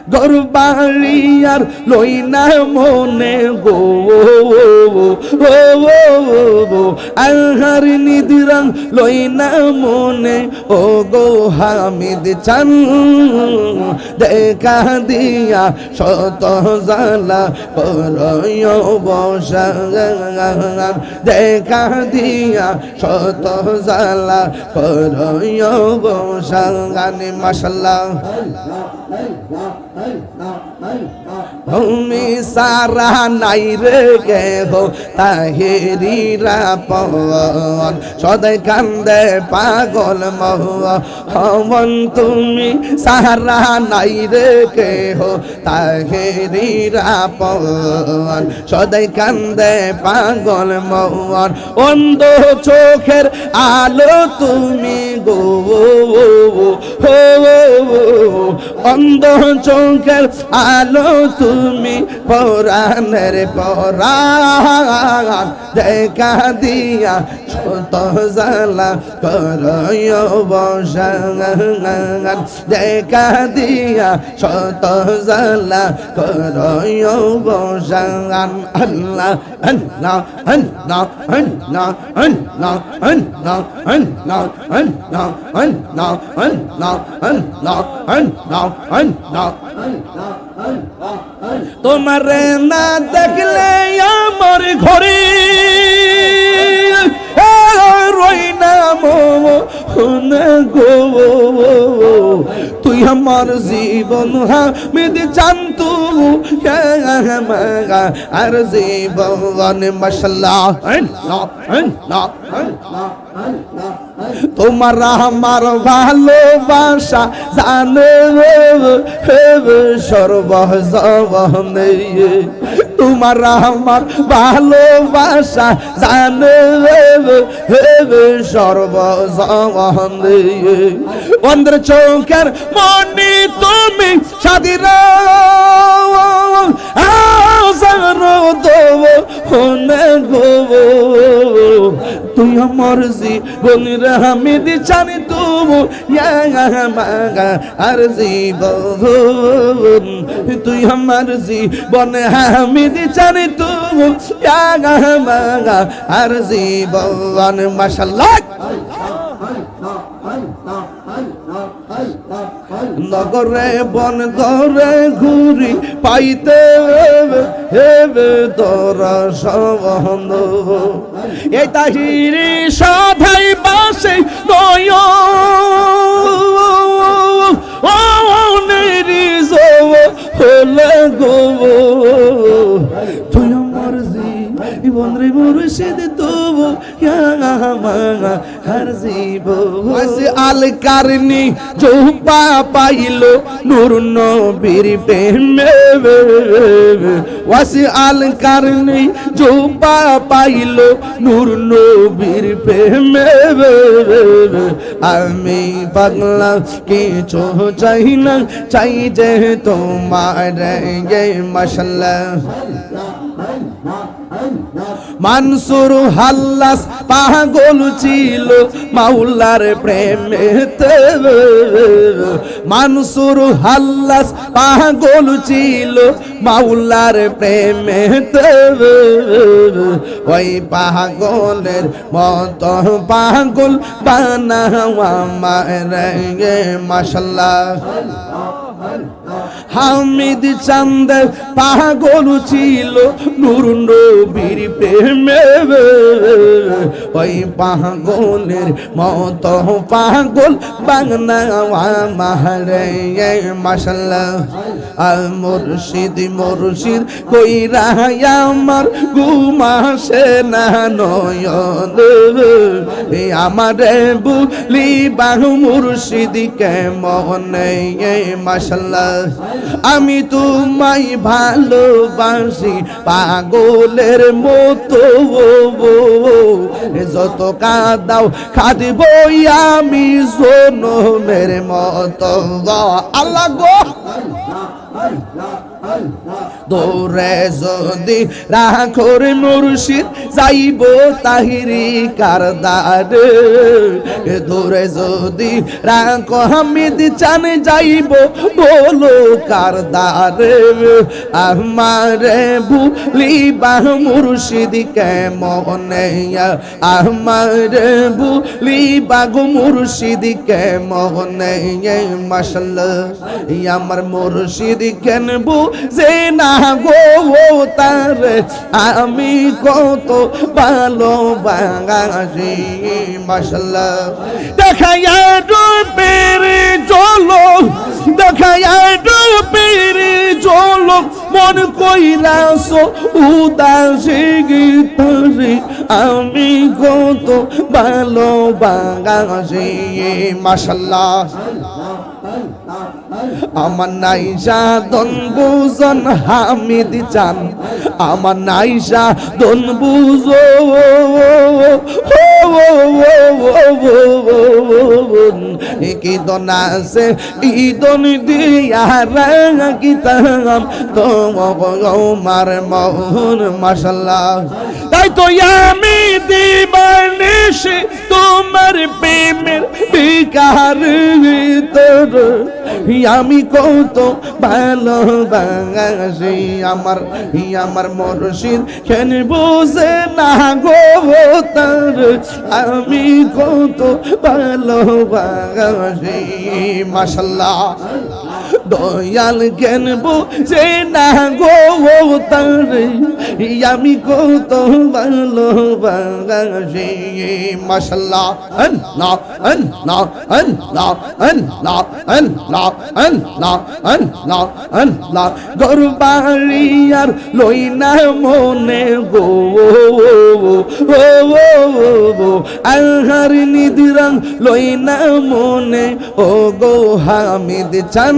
গরবাড়ি আর লই না মনে গো আহার নিদিরাং লই না মনে ও গো হামিদ চান দেখা দিয়া শত জালা করয় বসা দেখা দিয়া শত জালা করয় বসা গানে মাশাআল্লাহ তুমি সারা নাই রে গে হো তাহেরিরা পবন সদাই কান্দে পাগল মোহন তুমি সারা নাই রে গে হো তাহেরিরা পবন সদাই কান্দে পাগল মোহন অন্ধ চোখের আলো তুমি গো অন্ধ চোখের আলো তুমি পরাণের পরাণ দেখা দিয়া ছোট জালা করয় বসান দেখা দিয়া ছোট জালা করয় বসান আল্লাহ আল্লাহ আল্লাহ আল্লাহ আল্লাহ আল্লাহ আল্লাহ আল্লাহ আল্লাহ আল্লাহ আল্লাহ আল্লাহ আল্লাহ তোমারে না দেখলে আমার ঘরে রই না মন গো তুই আমার জীবন হামিদ জানতু আর জীবন মাশাআল্লাহ তোমার আমার ভালোবাসা জানে সর্বজনে তোমার আমার ভালোবাসা জানে সর্বজনে অন্ধের চোখের মনি তুমি সাদিরা তুই আমার জীবনের হামিদ জানি তুমি আর জীবন তুই আমার জীবন হামিদ জানি তুমি আর জীবন মাশাআল্লাহ নগরে বন ঘরে ঘুরি পাইতে হেবে তোরা সবন্ধ এই তাহিরি সধাই বাসে নয় হলে গো তুই আমার জীবন রে মুর্শিদ তবু হর জীবন আল কারনি জোপা পাইলো নূর নবীর প্রেমে ওয়াসি আল কারনি জোপা পাইলো নূর নবীর প্রেমে আমি পাগলা কিছু চাই না চাই যে তোমার গে মাশাআল্লাহ মানসুর হাল্লাস পাগল ছিল মাওলার প্রেমেতে মানসুর হাল্লাস পাগল ছিল মাওলার প্রেমেতে ওই পাগলের মত পাগল বানাও আমারে মাশাআল্লাহ হামিদ চাঁদ পাগল ছিল নূর নবীর প্রেমে ওই পাগলের মত পাগল বাংলা মাহরে মাশাআল্লাহ আল মুর্শিদ মুর্শিদ কইরা আমার ঘুমাসে না নয়ন আমারে বলি বাহু মুর্শিদ কেমনে মাশাআল্লাহ আমি তোমায় ভালোবাসি পাগলের মতো যত কাঁদাও কাঁদব আমি জনমের মতো আল্লাহ গো দূরে যদি রাখোর মুর্শিদ যাইব তাহিরি কারদারে দূরে যদি রাখো হামিদ চান যাইব বলো কারদারে আমারে ভুলিবা মুর্শিদ কেমনে আমারে ভুলিবা গো মুর্শিদ কেমনে মাশাআল্লাহ আমার মুর্শিদ কেন বুঝে না গো তার আমি কত ভালোবাসি মাশাআল্লাহ দেখায়া রূপের ঝলক দেখায়া রূপের ঝলক মন কইরাছো উদাসী গীতরে আমি কত ভালোবাসি মাশাআল্লাহ আমার নাইশা দন বুজন হামিদ চান আমার নাইশা দন বুজো কি দন আছে ঈদন দিয়া রাখিতাম তোমার মন মাশাআল্লাহ তাই তো আমি দিবানিশি তোমার প্রেমের বিকার তোর আমি কত ভালোবাসি আমার মুর্শিদ কেন বুঝে না গো তার আমি কত ভালোবাসি মাশাআল্লাহ দয়াল কেন বুঝে না গো তার আমি কত ভালোবাসি মাশাআল্লাহ আল্লাহ আল্লাহ আল্লাহ আল্লাহ আল্লাহ আল্লাহ আল্লাহ আল্লাহ গরবাড়িয়ার লইনা মনে গো আহার নিদিরাং লইনা মনে ও গো হামিদ চান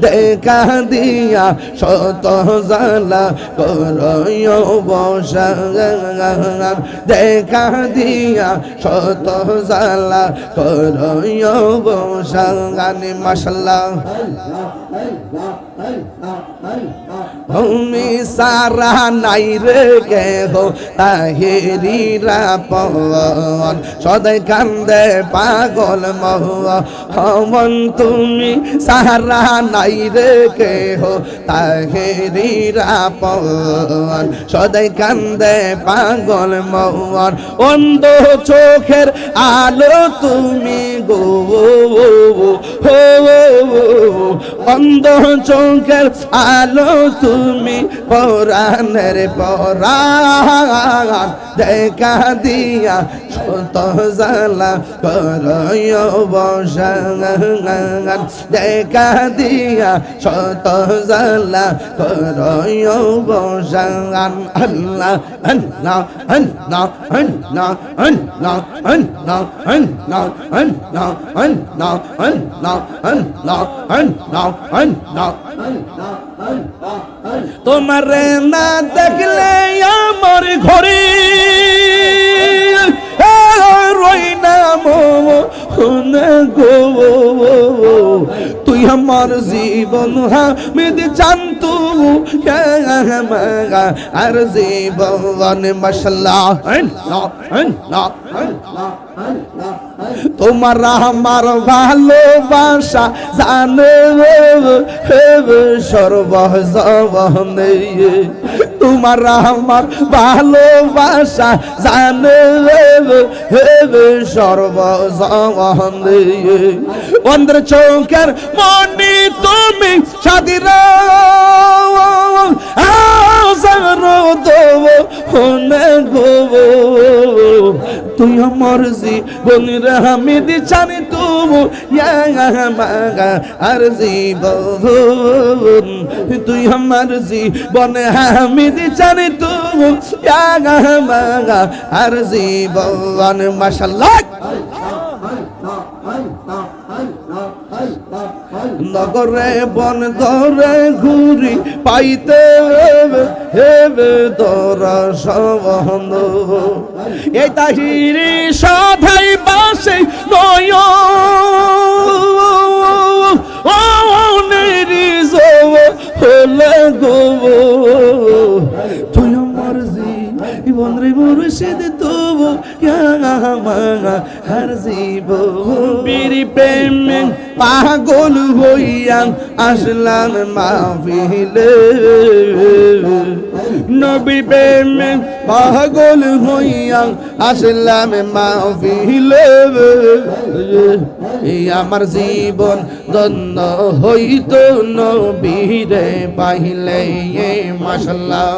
দেখা দিয়া শত জালা করয় বসা দেখা দিয়া শত জালা করয় বসা গানে মাশাআল্লাহ তুমি সারা নাই রে কে হো তাহেরিরা পবন সদাই কান্দে পাগল মোহন তুমি সারা নাই রে কে হো তাহেরিরা পবন সদাই কান্দে পাগল মোহন অন্ধ চোখের আলো তুমি গো অন্ধ চোখের আলো তুমি পরাণের পরাণ দেখা দিয়া শত জালা করয় বসান দেখা দিয়া শত জালা করয় বসান আল্লাহ আল্লাহ আল্লাহ আল্লাহ আল্লাহ আল্লাহ আল্লাহ আল্লাহ আল্লাহ আল্লাহ আল্লাহ আল্লাহ আল্লাহ তোমার না দেখলে আমার ঘরে রই না গো তুই আমার জীবন হামিদ জানতু আর জীবন মাশাআল্লাহ তোমার আমার ভালোবাসা জানে সর্বজনে তোমার আমার ভালোবাসা জানে সর্বজনে অন্ধ্র চৌকের মনি তুমি সাদিরা তুই আমার জীবনের হামিদ জানি তুমি আর জীবন তুই আমার জীবনে হামিদ জানি তুমি আর জীবন মাশাআল্লাহ নগরে বন ধরে ঘুরি পাইতে হেবে তোরা সবন্ধ এই তাহিরি সধাই বাসে নয় ও নেরি জো লাগো তুই আমার জীবন রে মুর্শিদ তবু আমার জীবন বীর প্রেমে পাগল হইয়া আসলাম মাহফিলে নবী প্রেমে পাগল হইয়া আসলাম মাহফিলে এই আমার জীবন ধন্য হইত নবীরে পাইলে মাশাআল্লাহ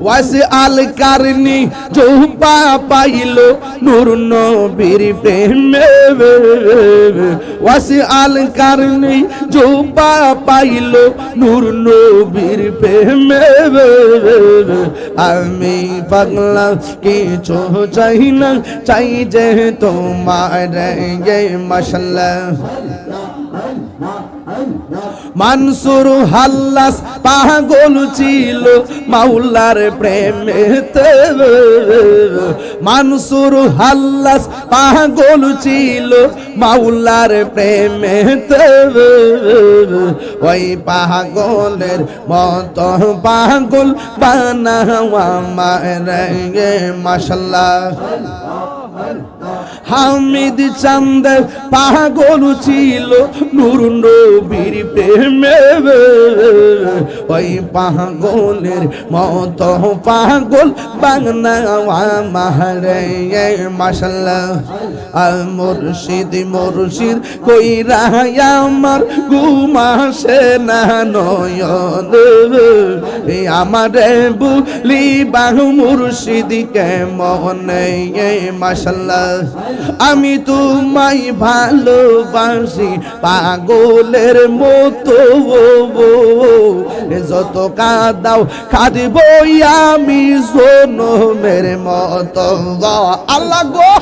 ওয়াসি আল কারনি জোপা পাইল নূর নবীর প্রেমে ওয়াসি আল কারনি জোপা পাইল নূর নবীর প্রেমে আমি পাগলা কিছু চাই না চাই যে তোমার মাশাআল্লাহ মানসুর হাল্লাস পাগল ছিল মাওলার প্রেমেতে মানসুর হাল্লাস পাগল ছিল মাওলার প্রেমেতে ওই পাগলের মত পাগল বানাওয়া মারে মাশাআল্লাহ হামিদ চাঁদ পাগল ছিল নূর নবীর প্রেমে ওই পাগলের মত পাগল বাংলা মারে মাশাআল্লাহ আল মুর্শিদ মুর্শিদ কইরা আমার ঘুমাসে না নয়ন আমারে বুলি বাহু মুর্শিদ কেমনে মাশাআল্লাহ আমি তোমায় ভালোবাসি পাগলের মতো যত কাঁদাও কাঁদব আমি জনমের মতো আল্লাহ গো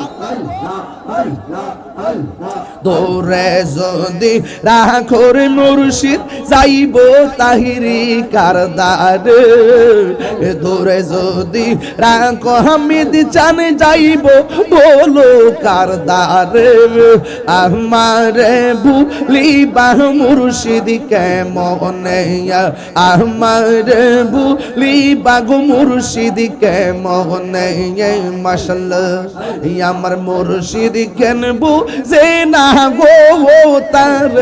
দৌড়ে যদি রাখোর মুর্শিদ যাইব তাহিরি কারদার দৌড়ে যদি রাখো হামিদ চান যাইব বলো কারদার আমারে ভুলিবা মুর্শিদ কেমনে আমারে ভুলিবা গো মুর্শিদ কেমনে মাশাআল্লাহ আমার মুর্শিদ কেন বুঝে না গো তার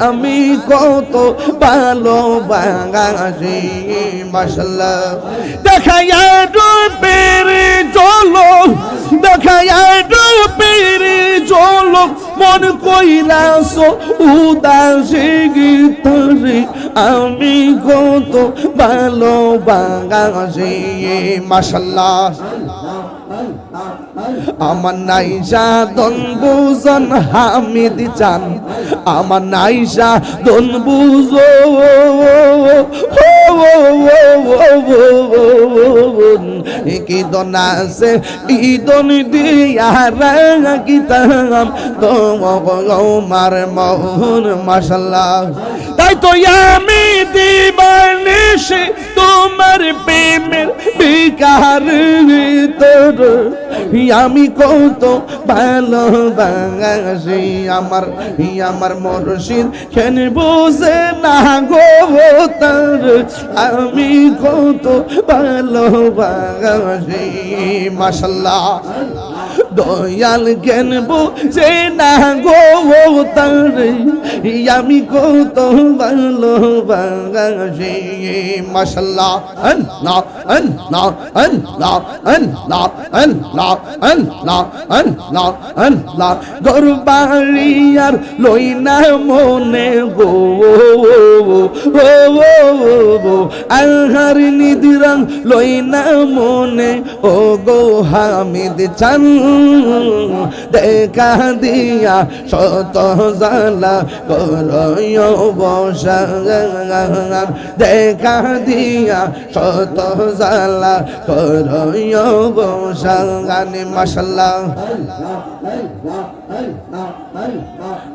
আমি কত ভালোবাসি মাশাআল্লাহ দেখায়া রূপের ঝলক দেখায়া রূপের ঝলক মন কইরাছো উদাসী গীতরে আমি কত ভালোবাসি মাশাআল্লাহ আমার নাইশা দন বুজন হামিদ চান আমার নাইশা দন বুজো কি দন আছে ঈদন দিয়া রাখিতাম তোমার মন মাশাআল্লাহ তাই তো আমি দিবানিশি তোমার প্রেমের বিকার তোর আমি কত ভালোবাসি আমার মুর্শিদ কেন বুঝে না গো তার আমি কত ভালোবাসি মাশাআল্লাহ দয়াল কেন বুঝে না গো তার আমি কত ভালোবাসি মাশাআল্লাহ আল্লাহ আল্লাহ আল্লাহ আল্লাহ আল্লাহ আল্লাহ আল্লাহ আল্লাহ গরবাড়িয়ার লই না মনে গো আহার নিদিরাং লই না মনে ও গো হামিদ চান দেখা দিয়া শত জালা করয় বসা দেখা দিয়া শত জালা করয় বসা গানে মাশাআল্লাহ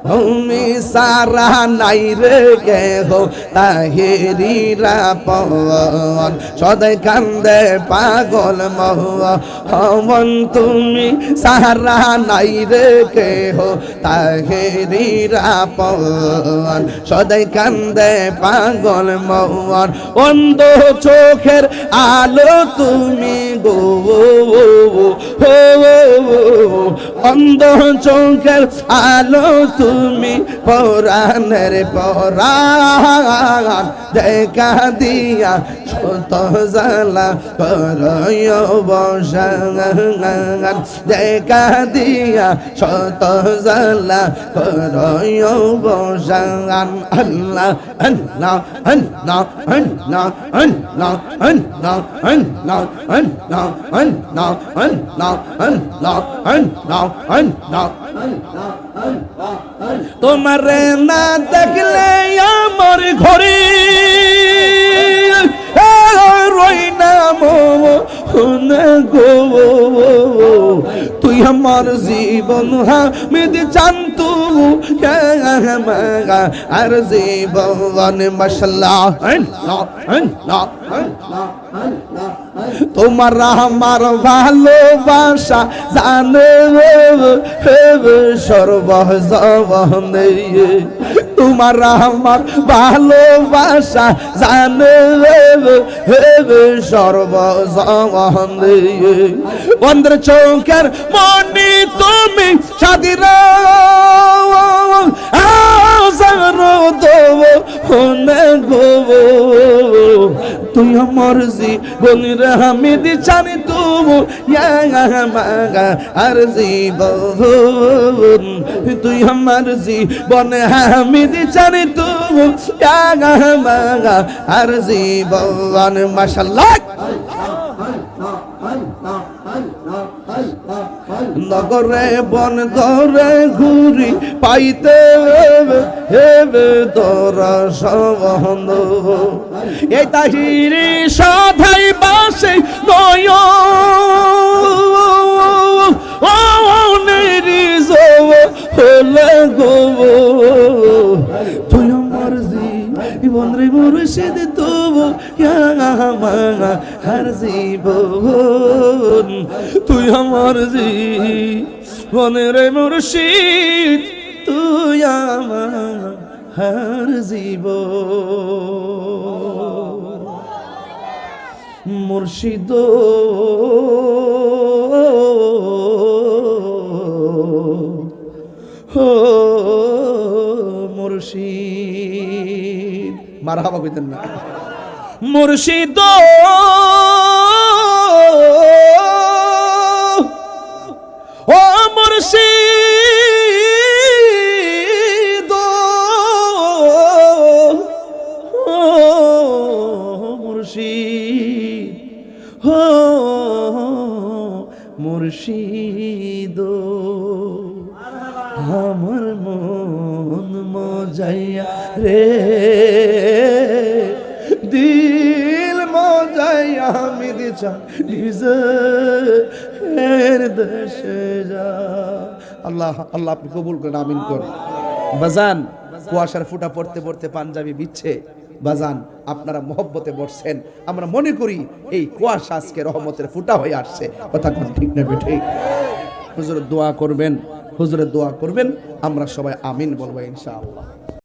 তুমি সারা নাই রে কেহ তাহেরিরা পবন সদাই কান্দে পাগল মোহন তুমি সারা নাই রে কেহ তাহেরিরা পবন সদাই কান্দে পাগল মোহন অন্ধ চোখের আলো তুমি গো অন্ধ চোখের আলো তুমি পরাণের পরাণ দেখা দিয়া শত জ্বালা করয় বসান দেখা দিয়া শত জ্বালা করয় বসান আল্লাহ আল্লাহ আল্লাহ আল্লাহ আল্লাহ আল্লাহ আল্লাহ আল্লাহ আল্লাহ আল্লাহ আল্লাহ আল্লাহ আল্লাহ তোমার না দেখলে আমার ঘরে রই না গো তুই আমার জীবন হামিদ জানতু আর জীবন মাশাআল্লাহ তোমার আমার ভালোবাসা জানে সর্বজনে তোমার আমার ভালোবাসা জানে সর্বজনে বন্ধুর চৌকের মনি তুমি সাদিরা তুই আমার জীবনের হামিদ জানি তুমি আর জীবন তুই আমার জীবন হামিদ জানি তুমি আর জীবন মাশাআল্লাহ নগরে বন ধরে ঘুরি পাইতে হেবে তোরা সবন্ধ এই তাহিরি সধাই বাসে নয় হলে গো তুই আমার জীবন রে মুর্শিদ তবু হার জীবন তুই আমার জীবন রে মুর্শিদ তুই আমার হার জীবন মুর্শিদ মুর্শিদ মারহাবা কইতেন না মুর্শিদ ও মুর্শিদ ও মুর্শিদ ও মুর্শিদ আমার মন মজাইয়া রে দিল মজাইয়া আমি দিছা নিজের দেশে যা আল্লাহ আল্লাহ আপনি কবুল করেন আমিন করেন বাজান কুয়াশার ফুটা পড়তে পড়তে পাঞ্জাবি বিচ্ছে বাজান আপনারা মহব্বতে বসছেন আমরা মনে করি এই কুয়াশা আজকে রহমতের ফুটা হয়ে আসছে কথা কোন ঠিক না ঠিক হুজুর দোয়া করবেন হুজুরের দোয়া করবেন আমরা সবাই আমিন বলবো ইনশাআল্লাহ।